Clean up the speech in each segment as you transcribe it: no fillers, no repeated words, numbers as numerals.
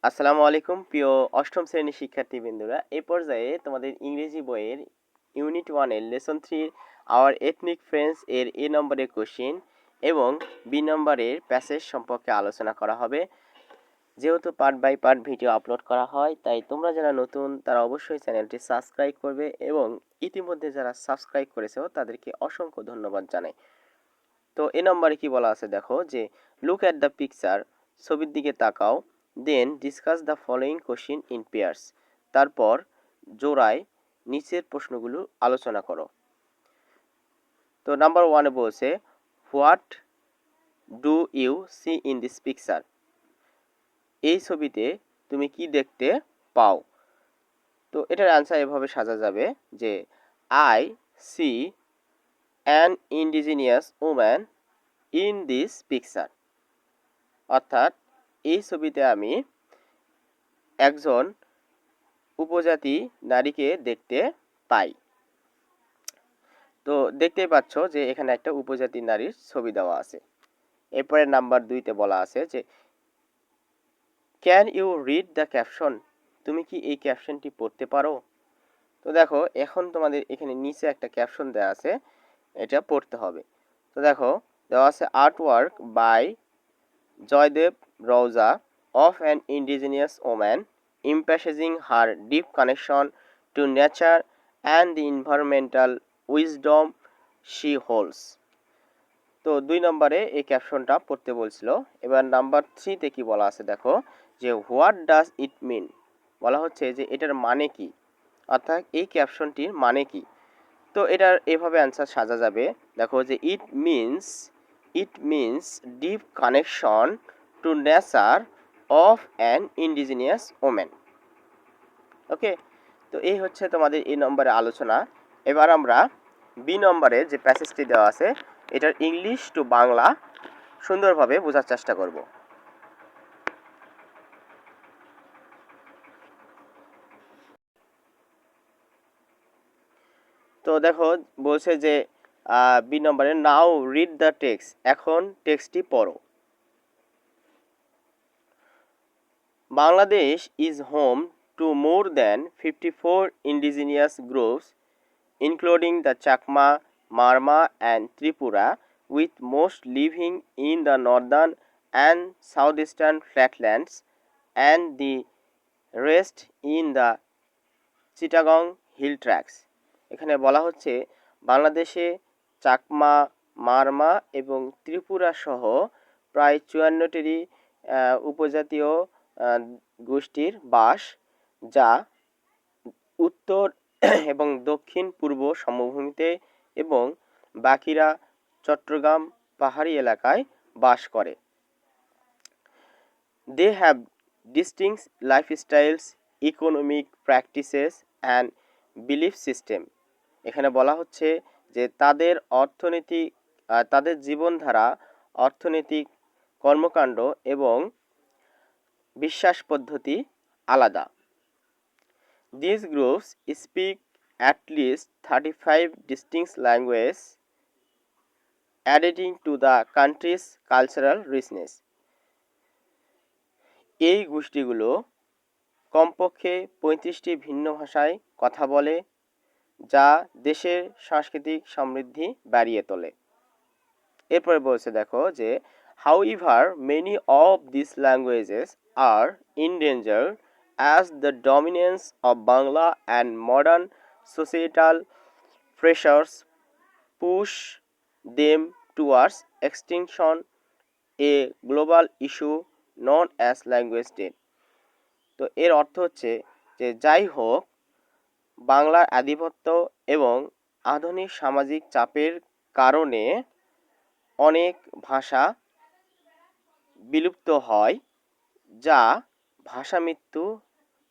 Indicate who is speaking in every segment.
Speaker 1: আসসালামু আলাইকুম প্রিয় অষ্টম শ্রেণীর শিক্ষার্থীবৃন্দরা। এই পর্যায়ে তোমাদের ইংরেজি বইয়ের ইউনিট 1 এর লেসন 3 আওয়ার এথনিক ফ্রেন্ডস এর এ নম্বরের কোশ্চেন এবং বি নম্বরের প্যাসেজ সম্পর্কে আলোচনা করা হবে। যেহেতু part by part video upload করা হয়, তাই তোমরা যারা নতুন তারা অবশ্যই চ্যানেলটি সাবস্ক্রাইব করবে এবং ইতিমধ্যে যারা সাবস্ক্রাইব করেছো তাদেরকে অসংখ্য ধন্যবাদ জানাই। তো এ নম্বরে কি বলা আছে দেখো, যে লুক অ্যাট দ্য পিকচার, ছবির দিকে তাকাও, then discuss the following question in pairs, তারপর জোড়ায় নিচের প্রশ্নগুলো আলোচনা করো। তো নাম্বার ওয়ানে বলছে what do you see in this picture, এই ছবিতে তুমি কি দেখতে পাও। তো এটার অ্যান্সার এভাবে সাজা যাবে যে I see an indigenous woman in this picture, অর্থাৎ এই ছবিতে আমি একজন উপজাতি নারীকে দেখতে পাই। তো দেখতেই পাচ্ছ যে এখানে একটা উপজাতি নারীর ছবি দেওয়া আছে। এরপরে নাম্বার 2তে বলা আছে যে can you read the caption, তুমি কি এই ক্যাপশনটি পড়তে পারো। তো দেখো এখন তোমাদের এখানে নিচে একটা ক্যাপশন দেওয়া আছে, এটা পড়তে হবে। তো দেখো দেওয়া আছে art work by Joydeb Rouza of an indigenous woman emphasizing her deep connection to nature and the environmental wisdom she holds. তো 2 নম্বরে এই ক্যাপশনটা পড়তে বলছিল। এবার নাম্বার 3তে কি বলা আছে দেখো, যে হোয়াট ডাজ ইট মিন, বলা হচ্ছে যে এটার মানে কি, অর্থাৎ এই ক্যাপশনটির মানে কি। তো এটার এভাবে অ্যান্সার সাজা যাবে, দেখো যে it means deep connection to nature of an indigenous women. Okay, তো এই হচ্ছে তোমাদের এই নম্বরে আলোচনা। এবার আমরা বি নম্বরে যে প্যাসেজটি দেওয়া আছে এটার ইংলিশ টু বাংলা সুন্দরভাবে বোঝার চেষ্টা করব। তো দেখো বলছে যে বি নম্বরে নাও রিড দ্য টেক্সট, এখন টেক্সটটি পড়ো। Bangladesh is home to more than 54 indigenous groups, including the Chakma, Marma, and Tripura, with most living in the northern and southeastern flatlands, and the rest in the Chittagong hill tracts. এখানে বলা হচ্ছে বাংলাদেশে চাকমা, মারমা এবং ত্রিপুরা সহ প্রায় 54টি উপজাতীয় গোষ্ঠীর বাস, যা উত্তর এবং দক্ষিণ পূর্ব সমভূমিতে এবং বাকিরা চট্টগ্রাম পাহাড়ি এলাকায় বাস করে। They have distinct lifestyles, economic practices and belief system. এখানে বলা হচ্ছে যে তাদের জীবনধারা, অর্থনৈতিক কর্মকাণ্ড এবং বিশ্বাস পদ্ধতি আলাদা। These groups speak at least 35 distinct languages, adding to the country's cultural richness. এই গোষ্ঠীগুলো কমপক্ষে 35টি ভিন্ন ভাষায় কথা বলে, যা দেশের সাংস্কৃতিক সমৃদ্ধি বাড়িয়ে তোলে। এরপরে বলছে দেখো যে however many of these languages are endangered as the dominance of Bangla and modern societal pressures push them towards extinction, a global issue known as language debt. তো এর অর্থ হচ্ছে যে যাই হোক, বাংলার আধিপত্য এবং আধুনিক সামাজিক চাপের কারণে অনেক ভাষা বিলুপ্ত হয়, যা ভাষা মৃত্যু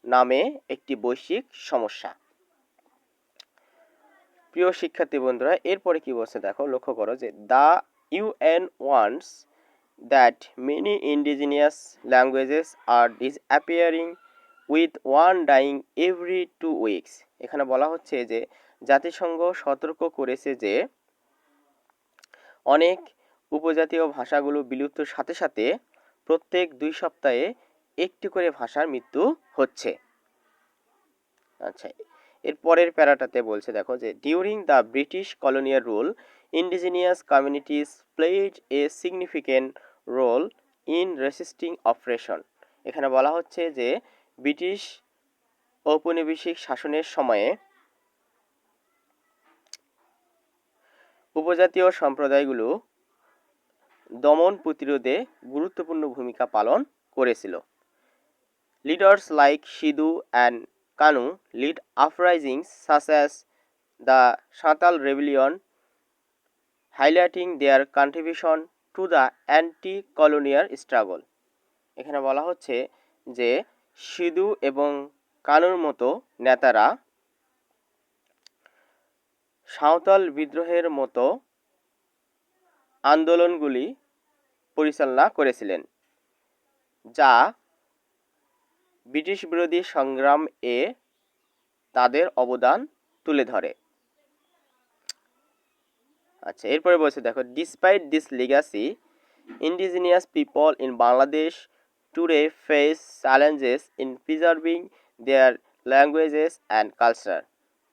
Speaker 1: নামে একটি বৈশ্বিক সমস্যা। প্রিয় শিক্ষার্থী বন্ধুরা, এরপরে কি বলছে দেখো, লক্ষ্য করো যে the UN wants that many indigenous languages are disappearing with one dying every 2 weeks. এখানে বলা হচ্ছে যে জাতিসংঘ সতর্ক করেছে যে অনেক উপজাতীয় ভাষাগুলো বিলুপ্তির সাথে সাথে প্রত্যেক 2 সপ্তাহে একটি করে ভাষার মৃত্যু হচ্ছে। আচ্ছা, এর পরের প্যারাটাতে বলছে দেখো যে during the British colonial rule indigenous communities played a significant role in resisting oppression. এখানে বলা হচ্ছে যে ব্রিটিশ ঔপনিবেশিক শাসনের সময়ে উপজাতীয় সম্প্রদায়গুলো দমন প্রতিরোধে গুরুত্বপূর্ণ ভূমিকা পালন করেছিল। Leaders like Sidhu and Kanhu lead uprisings such as the Santhal rebellion, highlighting their contribution to the anti colonial struggle. এখানে বলা হচ্ছে যে সিধু এবং কানুর মতো নেতারা সাঁওতাল বিদ্রোহের মতো আন্দোলনগুলি পরিচালনা করেছিলেন, যা ব্রিটিশ বিরোধী সংগ্রাম এ তাদের অবদান তুলে ধরে। আচ্ছা, এরপরে বলছে দেখো despite this legacy indigenous people in Bangladesh today face challenges in preserving their languages and culture.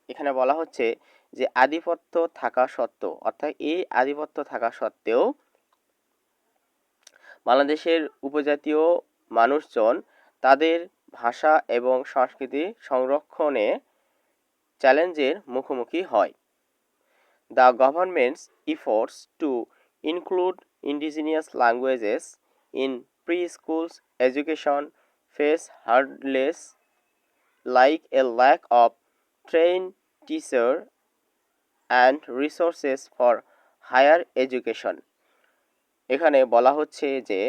Speaker 1: এখানে বলা হচ্ছে যে আধিপত্য থাকা সত্ত্বেও, অর্থাৎ এই আধিপত্য থাকা সত্ত্বেও বাংলাদেশের উপজাতীয় মানুষজন তাদের ভাষা এবং সংস্কৃতি সংরক্ষণে চ্যালেঞ্জের মুখোমুখি হয়। The government's efforts to include indigenous languages in preschool education face hurdles like a lack of trained teachers and resources for higher education. এখানে বলা হচ্ছে যে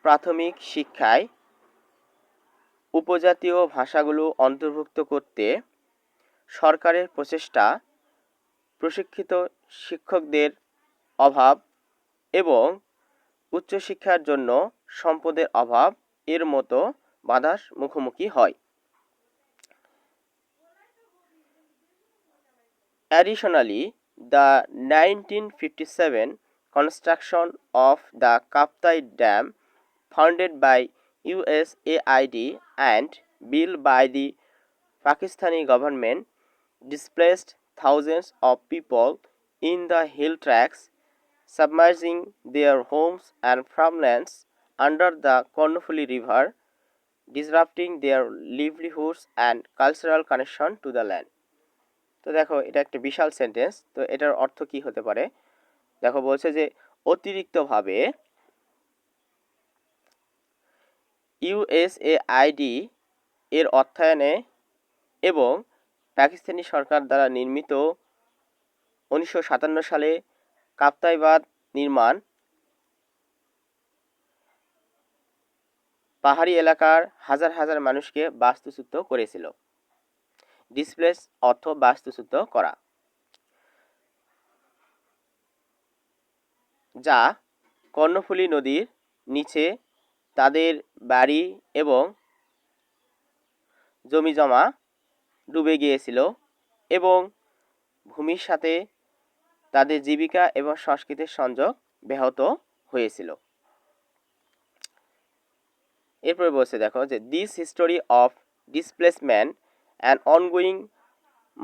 Speaker 1: প্রাথমিক শিক্ষায় উপজাতীয় ভাষাগুলো অন্তর্ভুক্ত করতে সরকারের প্রচেষ্টা, প্রশিক্ষিত শিক্ষকদের অভাব এবং উচ্চশিক্ষার জন্য সম্পদের অভাব এর মতো বাধার মুখোমুখি হয়। Additionally, the 1957 construction of the Kaptai Dam, funded by USAID and built by the Pakistani government, displaced thousands of people in the hill tracts, submerging their homes and farmlands under the Kornofuli River, disrupting their livelihoods and cultural connection to the land. তো দেখো এটা একটা বিশাল sentence, তো এটার অর্থ কি হতে পারে? দেখো বলছে যে অতিরিক্তভাবে ইউএসএআইডি এর অর্থায়নে এবং পাকিস্তানি সরকার দ্বারা নির্মিত 1957 সালে কাপ্তাই বাঁধ নির্মাণ পাহাড়ি এলাকার হাজার হাজার মানুষকে বাস্তুচ্যুত করেছিল। ডিসপ্লেস অর্থ বাস্তুচ্যুত করা, যা কর্ণফুলী নদীর নিচে তাদের বাড়ি এবং জমিজমা ডুবে গিয়েছিল এবং ভূমির সাথে তাদের জীবিকা এবং সংস্কৃতির সংযোগ ব্যাহত হয়েছিল। এরপরে বলছে দেখো যে this history of displacement and ongoing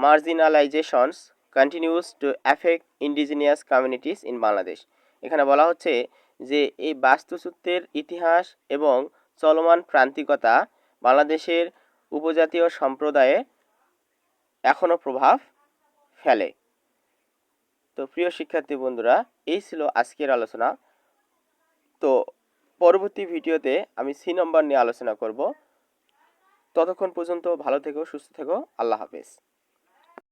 Speaker 1: marginalisations continues to affect indigenous communities in Bangladesh. এখানে বলা হচ্ছে যে এই বাস্তুচ্যুতের ইতিহাস এবং চলমান প্রান্তিকতা বাংলাদেশের উপজাতীয় সম্প্রদায়ে এখনও প্রভাব ফেলে। তো প্রিয় শিক্ষার্থী বন্ধুরা, এই ছিল আজকের আলোচনা। তো পরবর্তী ভিডিওতে আমি সি নম্বর নিয়ে আলোচনা করব। ততক্ষণ পর্যন্ত ভালো থেকো, সুস্থ থেকো। আল্লাহ হাফেজ।